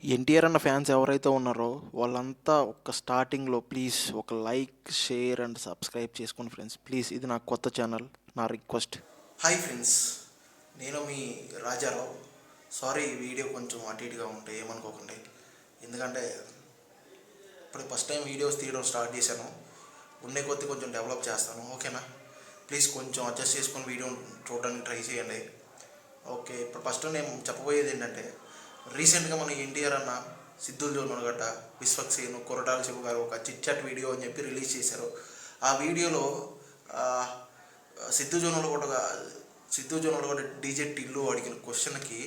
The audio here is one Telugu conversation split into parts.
ఎన్టీఆర్ అన్న ఫ్యాన్స్ ఎవరైతే ఉన్నారో వాళ్ళంతా ఒక స్టార్టింగ్లో ప్లీజ్ ఒక లైక్ షేర్ అండ్ సబ్స్క్రైబ్ చేసుకోండి ఫ్రెండ్స్. ప్లీజ్, ఇది నా కొత్త ఛానల్, నా రిక్వెస్ట్. హాయ్ ఫ్రెండ్స్, నేను మీ రాజారావు. సారీ, ఈ వీడియో కొంచెం అటు ఇటుగా ఉంటే ఏమనుకోకండి. ఎందుకంటే ఇప్పుడు ఫస్ట్ టైం వీడియోస్ తీయడం స్టార్ట్ చేశాను. ఉండే కొద్దీ కొంచెం డెవలప్ చేస్తాను, ఓకేనా? ప్లీజ్ కొంచెం అడ్జస్ట్ చేసుకొని వీడియో చూడడానికి ట్రై చేయండి. ఓకే, ఇప్పుడు ఫస్ట్ నేను చెప్పబోయేది ఏంటంటే, రీసెంట్గా మన ఎన్టీఆర్ అన్న సిద్ధులు జోన్మనగడ్డ, విశ్వక్సేను, కొరటాల శివ గారు ఒక చిట్ చాట్ వీడియో అని చెప్పి రిలీజ్ చేశారు. ఆ వీడియోలో సిద్ధు జోన్లో కూడా డీజే టిల్లు అడిగిన క్వశ్చన్కి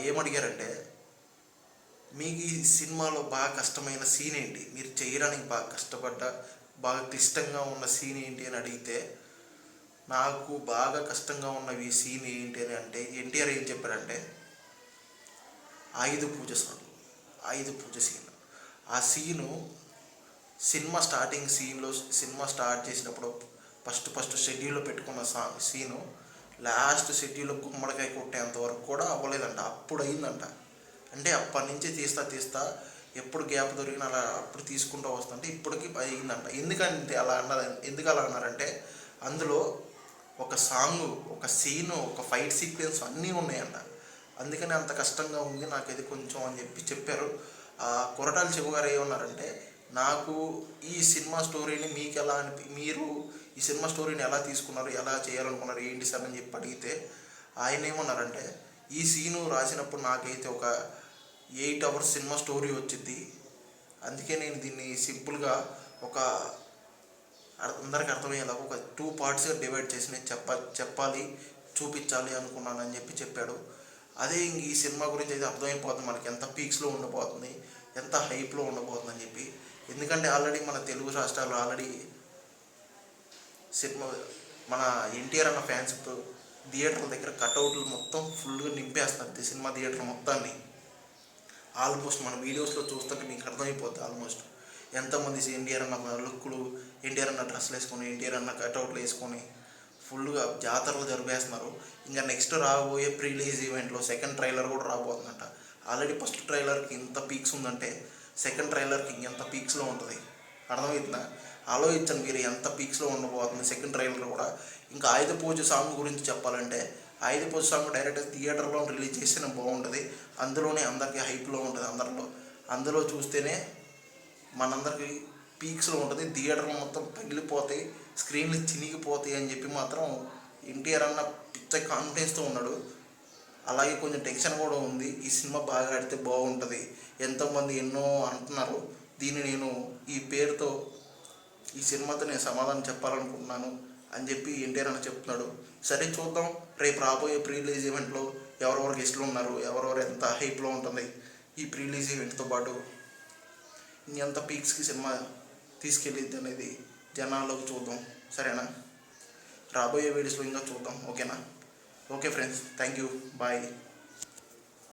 ఏమడిగారంటే, మీకు ఈ సినిమాలో బాగా కష్టమైన సీన్ ఏంటి, మీరు చేయడానికి బాగా కష్టపడ్డ బాగా క్లిష్టంగా ఉన్న సీన్ ఏంటి అని అడిగితే, నాకు బాగా కష్టంగా ఉన్న ఈ సీన్ ఏంటి అని అంటే ఎన్టీఆర్ ఏం చెప్పారంటే, ఆయుధ పూజ సీన్. ఆ సీను సినిమా స్టార్ట్ చేసినప్పుడు ఫస్ట్ షెడ్యూల్లో పెట్టుకున్న సీను లాస్ట్ షెడ్యూల్లో గుమ్మడికాయ కొట్టేంత వరకు కూడా అవ్వలేదంట. అప్పుడు అయిందంట. అంటే అప్పటి నుంచి తీస్తా ఎప్పుడు గ్యాప్ దొరికిన అలా అప్పుడు తీసుకుంటూ వస్తుంటే ఇప్పటికి అయిందంట. ఎందుకు అలా అన్నారంటే, అందులో ఒక సాంగ్, ఒక సీను, ఒక ఫైట్ సీక్వెన్స్ అన్నీ ఉన్నాయంట. అందుకని అంత కష్టంగా ఉంది నాకు ఇది కొంచెం అని చెప్పారు. కొరటాల శివ గారు ఏమన్నారంటే, నాకు ఈ సినిమా స్టోరీని మీరు ఈ సినిమా స్టోరీని ఎలా తీసుకున్నారు, ఎలా చేయాలనుకున్నారు, ఏంటి సార్ అని చెప్పి అడిగితే ఆయన ఏమన్నారంటే, ఈ సీను రాసినప్పుడు నాకైతే ఒక 8 hours సినిమా స్టోరీ వచ్చింది. అందుకే నేను దీన్ని సింపుల్గా అందరికి అర్థమయ్యేలా ఒక 2 partsగా డివైడ్ చేసి నేను చెప్పాలి, చూపించాలి అనుకున్నాను అని చెప్పాడు. అదే ఈ సినిమా గురించి అయితే అర్థమైపోతుంది మనకి ఎంత పీక్స్లో ఉండబోతుంది, ఎంత హైప్లో ఉండబోతుంది అని చెప్పి. ఎందుకంటే ఆల్రెడీ మన తెలుగు రాష్ట్రాల్లో సినిమా మన ఎన్టీఆర్ అన్న ఫ్యాన్స్ థియేటర్ల దగ్గర కట్అవుట్లు మొత్తం ఫుల్గా నింపేస్తారు సినిమా థియేటర్ మొత్తాన్ని. ఆల్మోస్ట్ మన వీడియోస్లో చూస్తుంటే మీకు అర్థమైపోతుంది ఆల్మోస్ట్ ఎంతమంది ఎన్టీఆర్ అన్న లుక్కులు, ఎన్టీఆర్ అన్న డ్రెస్సులు వేసుకొని, ఎన్టీఆర్ అన్న కట్అవుట్లు వేసుకొని ఫుల్గా జాతరలు జరిపేస్తున్నారు. ఇంకా నెక్స్ట్ రాబోయే ప్రీ రిలీజ్ ఈవెంట్లో సెకండ్ ట్రైలర్ కూడా రాబోతుందంట. ఆల్రెడీ ఫస్ట్ ట్రైలర్కి ఇంత పీక్స్ ఉందంటే సెకండ్ ట్రైలర్కి ఇంకెంత పీక్స్లో ఉంటుంది, అర్థమవుతుందా? ఆలోచించండి మీరు ఎంత పీక్స్లో ఉండబోతుంది సెకండ్ ట్రైలర్ కూడా. ఇంకా ఆయుధ పూజ సాంగ్ గురించి చెప్పాలంటే, ఆయుధ పూజ సాంగ్ డైరెక్ట్ థియేటర్లో రిలీజ్ చేస్తేనే బాగుంటుంది. అందులోనే అందరికీ హైప్లో ఉంటుంది. అందులో చూస్తేనే మనందరికీ పీక్స్లో ఉంటుంది. థియేటర్లు మొత్తం పగిలిపోతాయి, స్క్రీన్లు చినిగిపోతాయి అని చెప్పి మాత్రం ఎన్టీఆర్ అన్న పిచ్చ కాన్ఫిడెన్స్తో ఉన్నాడు. అలాగే కొంచెం టెన్షన్ కూడా ఉంది, ఈ సినిమా బాగా ఆడితే బాగుంటుంది, ఎంతోమంది ఎన్నో అంటున్నారు. దీన్ని నేను ఈ పేరుతో ఈ సినిమాతో నేను సమాధానం చెప్పాలనుకుంటున్నాను అని చెప్పి ఎన్టీఆర్ అన్న చెప్తున్నాడు. సరే చూద్దాం, రేపు రాబోయే ప్రీ రిలీజ్ ఈవెంట్లో ఎవరెవరు గెస్టులు ఉన్నారు, ఎవరెవరు ఎంత హైప్లో ఉంటుంది ఈ ప్రీ రిలీజ్ ఈవెంట్తో పాటు, ఇంకెంత పీక్స్కి సినిమా తీసుకెళ్ళిద్ది అనేది జనాల్లోకి చూద్దాం. సరేనా? రాబోయే వీడియోస్లో ఇంకా చూద్దాం, ఓకేనా? Okay friends, thank you, bye.